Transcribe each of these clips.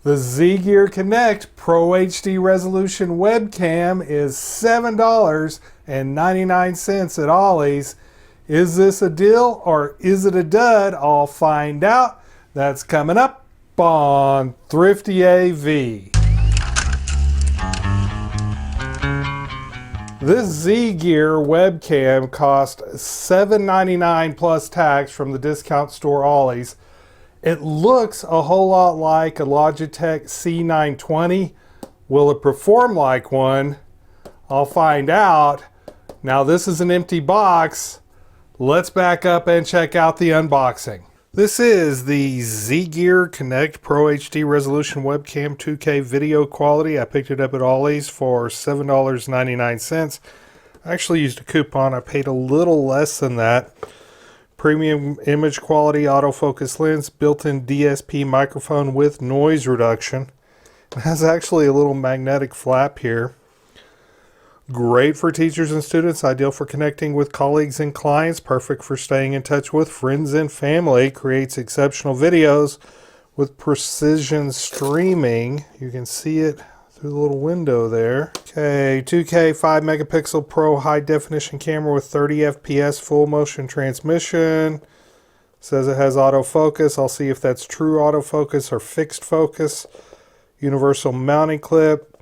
The ZGear Connect Pro HD Resolution Webcam is $7.99 at Ollie's. Is this a deal or is it a dud? I'll find out. That's coming up on ThriftyAV. This ZGear webcam cost $7.99 plus tax from the discount store Ollie's. It looks a whole lot like a Logitech C920. Will it perform like one? I'll find out. Now this is an empty box. Let's back up and check out the unboxing. This is the ZGear Connect Pro HD Resolution Webcam 2K video quality. I picked it up at Ollie's for $7.99. I actually used a coupon. I paid a little less than that. Premium image quality autofocus lens, built-in DSP microphone with noise reduction. It has actually a little magnetic flap here. Great for teachers and students, ideal for connecting with colleagues and clients, perfect for staying in touch with friends and family, creates exceptional videos with precision streaming. You can see it through the little window there. Okay, 2K 5 megapixel pro high definition camera with 30 FPS full motion transmission. Says it has autofocus. I'll see if that's true autofocus or fixed focus. Universal mounting clip.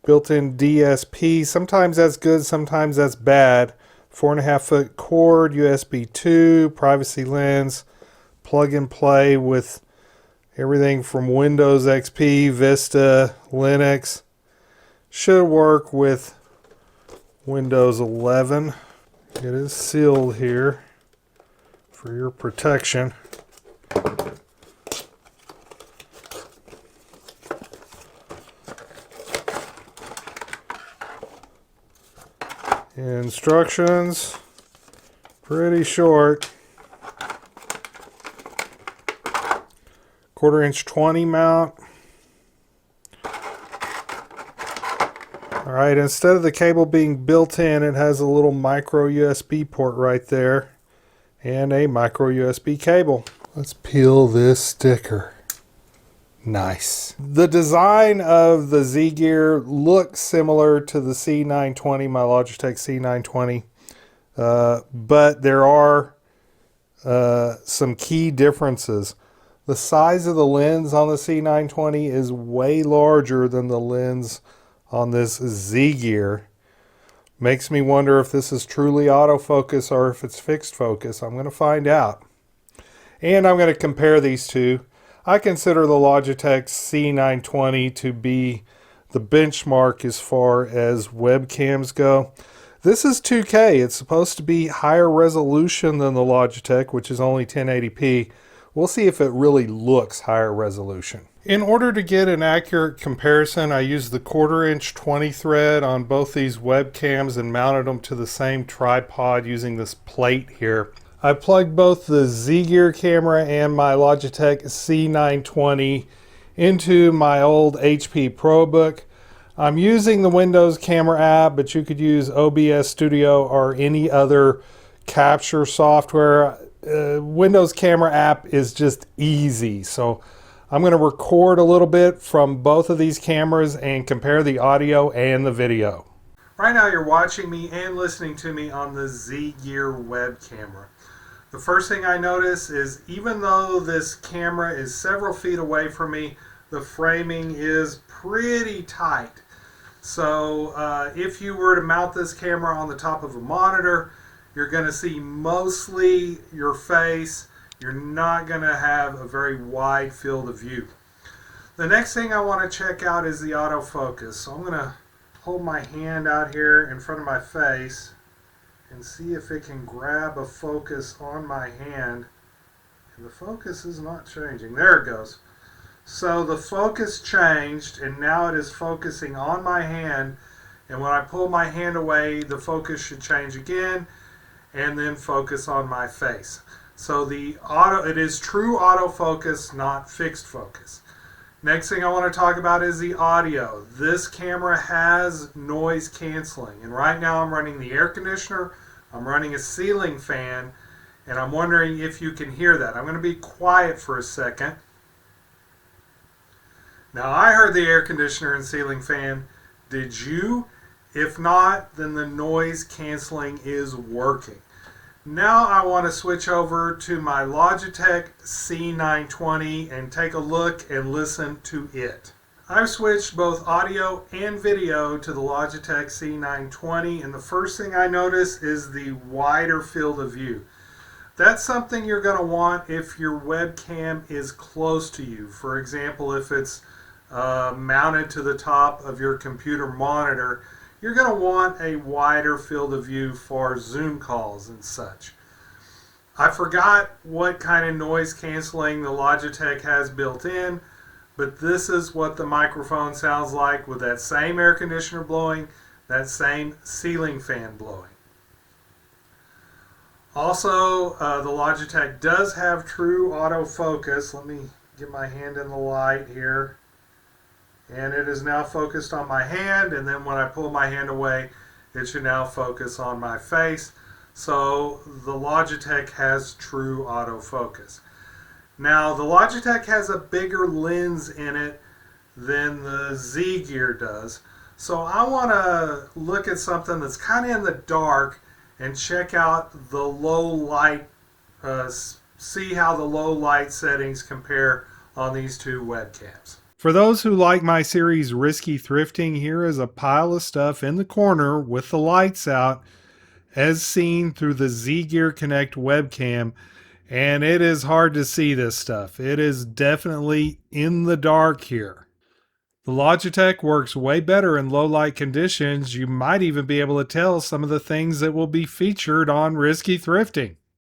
Built-in DSP. Sometimes that's good, sometimes that's bad. 4.5 foot cord, USB 2, privacy lens, plug and play with everything from Windows XP, Vista, Linux. Should work with Windows 11. It is sealed here for your protection. Instructions, pretty short. 1/4" 20 mount. Alright, instead of the cable being built in, it has a little micro USB port right there and a micro USB cable. Let's peel this sticker. Nice. The design of the ZGear looks similar to the C920, my Logitech C920, but there are some key differences. The size of the lens on the C920 is way larger than the lens on this ZGear. Makes me wonder if this is truly autofocus or if it's fixed focus. I'm going to find out. And I'm going to compare these two. I consider the Logitech C920 to be the benchmark as far as webcams go. This is 2K. It's supposed to be higher resolution than the Logitech, which is only 1080p. We'll see if it really looks higher resolution. In order to get an accurate comparison, I used the 1/4" 20 thread on both these webcams and mounted them to the same tripod using this plate here. I plugged both the ZGear camera and my Logitech C920 into my old HP ProBook. I'm using the Windows camera app, but you could use OBS Studio or any other capture software. Windows camera app is just easy. So I'm going to record a little bit from both of these cameras and compare the audio and the video. Right now you're watching me and listening to me on the ZGear web camera. The first thing I notice is even though this camera is several feet away from me, the framing is pretty tight. So if you were to mount this camera on the top of a monitor, you're going to see mostly your face. You're not going to have a very wide field of view. The next thing I want to check out is the autofocus. So I'm going to hold my hand out here in front of my face and see if it can grab a focus on my hand. And the focus is not changing. There it goes. So the focus changed and now it is focusing on my hand, and when I pull my hand away the focus should change again and then focus on my face. So it is true autofocus, not fixed focus. Next thing I want to talk about is the audio. This camera has noise canceling, and right now I'm running the air conditioner, I'm running a ceiling fan, and I'm wondering if you can hear that. I'm going to be quiet for a second. Now, I heard the air conditioner and ceiling fan. Did you? If not, then the noise canceling is working. Now I want to switch over to my Logitech C920 and take a look and listen to it. I've switched both audio and video to the Logitech C920, and the first thing I notice is the wider field of view. That's something you're going to want if your webcam is close to you. For example, if it's mounted to the top of your computer monitor, you're going to want a wider field of view for Zoom calls and such. I forgot what kind of noise canceling the Logitech has built in, but this is what the microphone sounds like with that same air conditioner blowing, that same ceiling fan blowing. Also, the Logitech does have true autofocus. Let me get my hand in the light here. And it is now focused on my hand, and then when I pull my hand away, it should now focus on my face. So the Logitech has true autofocus. Now, the Logitech has a bigger lens in it than the ZGear does. So I want to look at something that's kind of in the dark and check out the low light, see how the low light settings compare on these two webcams. For those who like my series Risky Thrifting, here is a pile of stuff in the corner with the lights out as seen through the ZGear Connect webcam, and it is hard to see this stuff. It is definitely in the dark here. The Logitech works way better in low light conditions. You might even be able to tell some of the things that will be featured on Risky Thrifting.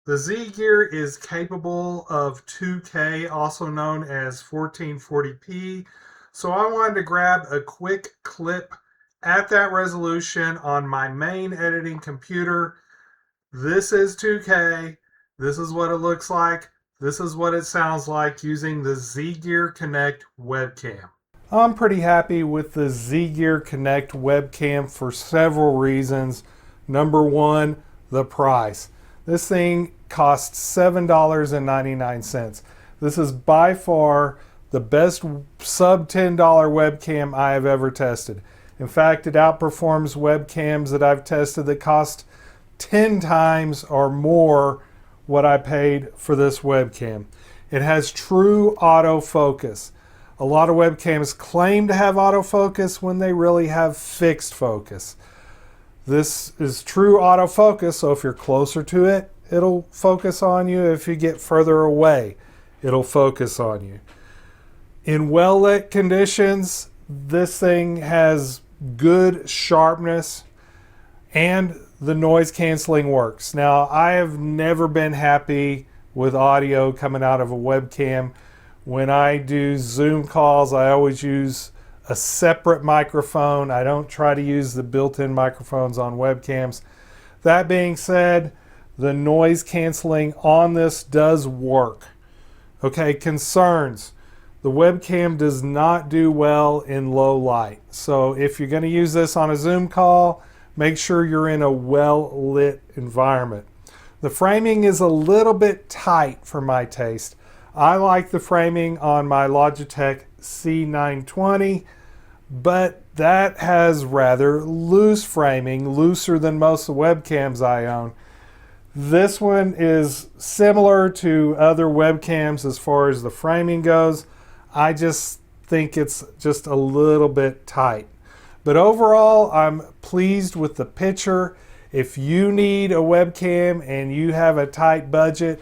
The ZGear is capable of 2K, also known as 1440p. So I wanted to grab a quick clip at that resolution on my main editing computer. This is 2K. This is what it looks like. This is what it sounds like using the ZGear Connect webcam. I'm pretty happy with the ZGear Connect webcam for several reasons. Number one, the price. This thing costs $7.99. This is by far the best sub $10 webcam I have ever tested. In fact, it outperforms webcams that I've tested that cost 10 times or more what I paid for this webcam. It has true autofocus. A lot of webcams claim to have autofocus when they really have fixed focus. This is true autofocus, so if you're closer to it, it'll focus on you. If you get further away, it'll focus on you. In well-lit conditions, this thing has good sharpness and the noise canceling works. Now, I have never been happy with audio coming out of a webcam. When I do Zoom calls, I always use a separate microphone. I don't try to use the built-in microphones on webcams. That being said, the noise canceling on this does work. Okay, concerns. The webcam does not do well in low light. So if you're going to use this on a Zoom call, make sure you're in a well-lit environment. The framing is a little bit tight for my taste. I like the framing on my Logitech C920, but that has rather loose framing, looser than most of the webcams I own. This one is similar to other webcams as far as the framing goes. I just think it's just a little bit tight. But overall, I'm pleased with the picture. If you need a webcam and you have a tight budget,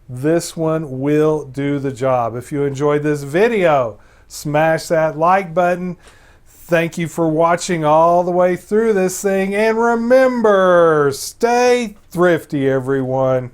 this one will do the job. If you enjoyed this video, smash that like button. Thank you for watching all the way through this thing. And remember, stay thrifty, everyone.